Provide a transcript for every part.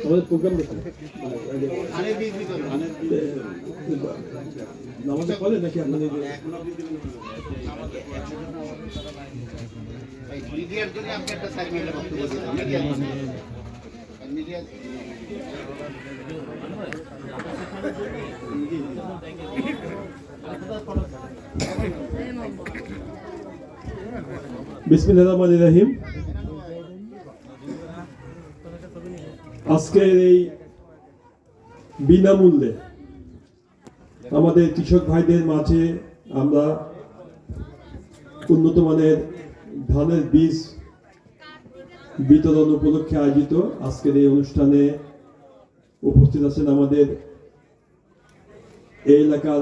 আমাদের প্রোগ্রাম দেখুন নামাজে পড়ে নাকি আপনাদের মিডিয়ার জন্য আপনি একটা সার্টিফিকেট বক্তব্য দিবেন মিডিয়া বিসমিল্লাহির রহমানির রহিম। আজকের এই বিনামূল্যে আমাদের কৃষক ভাইদের মাঝে আমরা উন্নত মানের ধানের বীজ বিতরণ উপলক্ষে আয়োজিত আজকের এই অনুষ্ঠানে উপস্থিত আছেন আমাদের এই এলাকার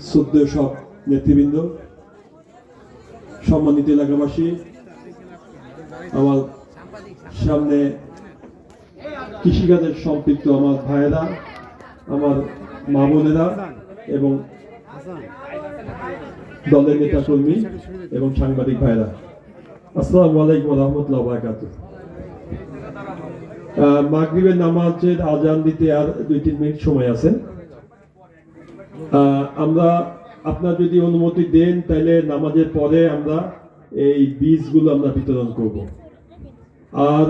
শ্রদ্ধেয় সব নেতৃবৃন্দ, সম্মানিত এলাকাবাসী, আমার সামনে কৃষিকাজের সম্পৃক্ত আমার ভাইয়েরা, আমার মা বোনেরা এবং দলের নেতা কর্মী এবং সাংবাদিক ভাইরা, আসসালামু আলাইকুম ওয়া রাহমাতুল্লাহি ওয়া বারাকাতুহু। মাগরিবের নামাজের আজান দিতে আর 2-3 মিনিট সময় আছে। আমরা আপনারা যদি অনুমতি দেন তাহলে নামাজের পরে আমরা এই বীজগুলো আমরা বিতরণ করব। আর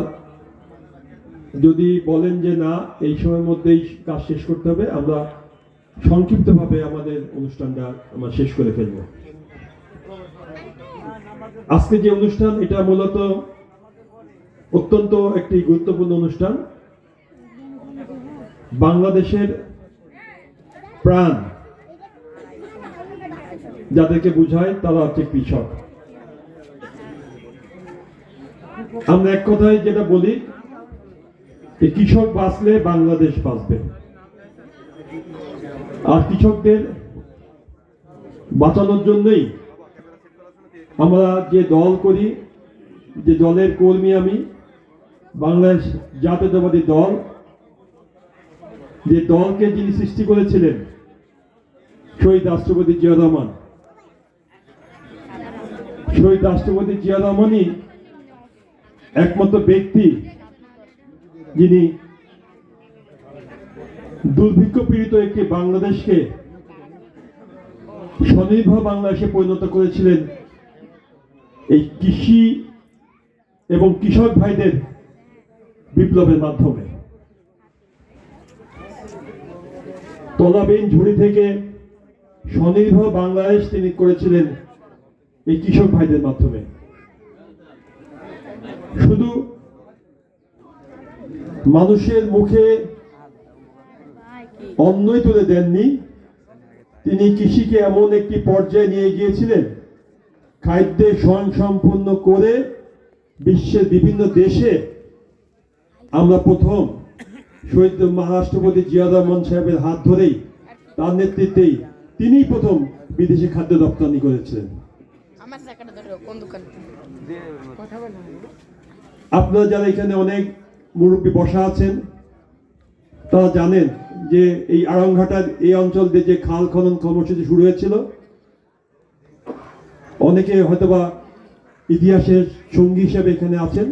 যদি বলেন যে না এই সময়ের মধ্যেই কাজ শেষ করতে হবে, আমরা সংক্ষিপ্তভাবে আমাদের অনুষ্ঠানটা আমরা শেষ করে ফেলব। আজকে যে অনুষ্ঠান এটা মূলত অত্যন্ত একটি গুরুত্বপূর্ণ অনুষ্ঠান। বাংলাদেশের প্রাণ যাদেরকে বুঝায় তারা হচ্ছে কৃষক। আমরা এক কথায় যেটা বলি যে কৃষক বাঁচলে বাংলাদেশ বাঁচবে। আর কৃষকদের বাঁচানোর জন্যই আমরা যে দল করি, যে দলের কর্মী আমি, বাংলাদেশ জাতীয়তাবাদী দল, যে দলকে যিনি সৃষ্টি করেছিলেন শহীদ রাষ্ট্রপতি জিয়া রহমান। শহীদ রাষ্ট্রপতি জিয়া রহমানই একমাত্র ব্যক্তি যিনি দুর্ভিক্ষ পীড়িত একটি বাংলাদেশকে স্বনির্ভর বাংলাদেশে পরিণত করেছিলেন এই কৃষি এবং কৃষক ভাইদের বিপ্লবের মাধ্যমে। তলাবিহীন ঝুড়ি থেকে স্বনির্ভর বাংলাদেশ তিনি করেছিলেন এই কৃষক ভাইদের মাধ্যমে। শুধু মানুষের মুখে অন্নই তুলে দেননি, তিনি কৃষিকে এমন একটি পর্যায়ে নিয়ে গিয়েছিলেন খাদ্যে স্বয়ংসম্পূর্ণ করে বিশ্বের বিভিন্ন দেশে আমরা প্রথম শহীদ রাষ্ট্রপতি জিয়া রহমান সাহেবের হাত ধরেই, তার নেতৃত্বেই তিনি প্রথম বিদেশি খাদ্য রপ্তানি করেছিলেন। আপনারা যারা এখানে অনেক মুরব্বী বসা আছেন তারা জানেন যে এই আড়ংঘাটার এই অঞ্চল দিয়ে যে খাল খনন কর্মসূচি শুরু হয়েছিল, অনেকে হয়তোবা ইতিহাসের সঙ্গী হিসেবে এখানে আছেন।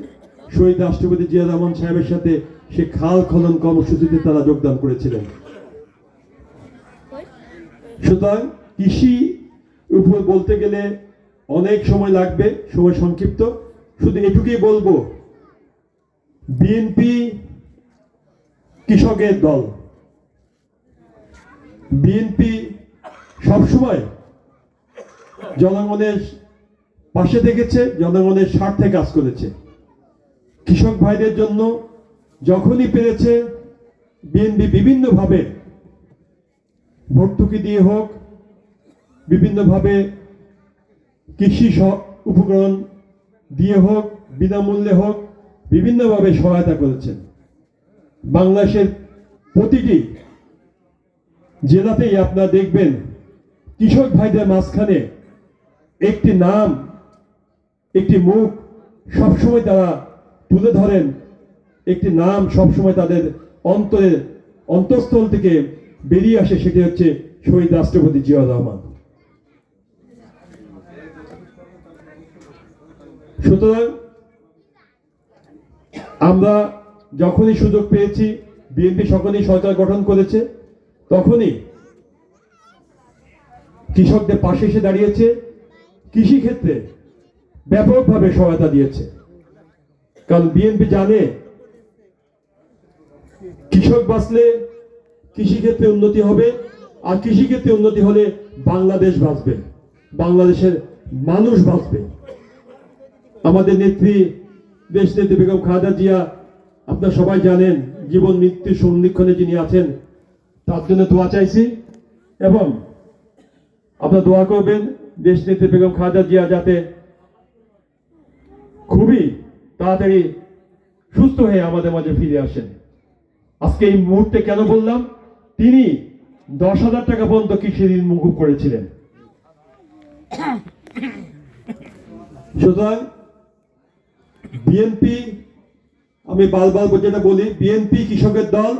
শহীদ রাষ্ট্রপতি জিয়া রহমান সাহেবের সাথে সে খাল খনন কর্মসূচিতে তারা যোগদান করেছিলেন। সুতরাং কৃষি উপর বলতে গেলে অনেক সময় লাগবে, সময় সংক্ষিপ্ত। শুধু এটুকুই বলবো, বিএনপি কৃষকের দল। বিএনপি সবসময় জনগণের পাশে থেকেছে, জনগণের স্বার্থে কাজ করেছে। কৃষক ভাইদের জন্য যখনই পেরেছে বিএনপি বিভিন্নভাবে ভর্তুকি দিয়ে হোক, বিভিন্নভাবে কৃষি উপকরণ দিয়ে হোক, বিনামূল্যে হোক, বিভিন্নভাবে সহায়তা করেছেন। বাংলাদেশের প্রতিটি জেলাতেই আপনারা দেখবেন কৃষক ভাইদের মাঝখানে একটি নাম, একটি মুখ সবসময় তারা তুলে ধরেন, একটি নাম সবসময় তাদের অন্তঃস্থল থেকে বেরিয়ে আসে, সেটি হচ্ছে শহীদ রাষ্ট্রপতি জিয়া রহমান। সুতরাং আমরা যখনই সুযোগ পেয়েছি, বিএনপি যখনই সরকার গঠন করেছে, তখনই কৃষকদের পাশে এসে দাঁড়িয়েছে, কৃষি ক্ষেত্রে ব্যাপকভাবে সহায়তা দিয়েছে। কারণ বিএনপি জানে কৃষক বাঁচলে কৃষিক্ষেত্রে উন্নতি হবে, আর কৃষিক্ষেত্রে উন্নতি হলে বাংলাদেশ বাঁচবে, বাংলাদেশের মানুষ বাঁচবে। আমাদের নেত্রী, দেশ নেত্রী বেগম খালেদা জিয়া, আপনারা সবাই জানেন, জীবন মৃত্যুর সন্ধিক্ষণে যিনি আছেন, তার জন্য দোয়া চাইছি, এবং আপনারা দোয়া করবেন দেশ নেত্রী বেগম খালেদা জিয়া যাতে খুবই তাড়াতাড়ি সুস্থ হয়ে আমাদের মাঝে ফিরে আসেন। আজকে এই মুহূর্তে কেন বললাম, তিনি 10,000 টাকা পর্যন্ত কৃষি ঋণ মকুব করেছিলেন। সুতরাং বিএনপি, আমি বারবার যেটা বলি, বিএনপি কৃষকের দল,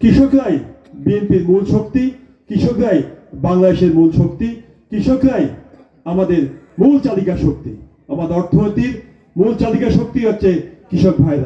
কৃষকরাই বিএনপির মূল শক্তি, কৃষকরাই বাংলাদেশের মূল শক্তি, কৃষকরাই আমাদের মূল চালিকা শক্তি। আমাদের অর্থনীতির মূল চালিকা শক্তি হচ্ছে কৃষক ভাইরা।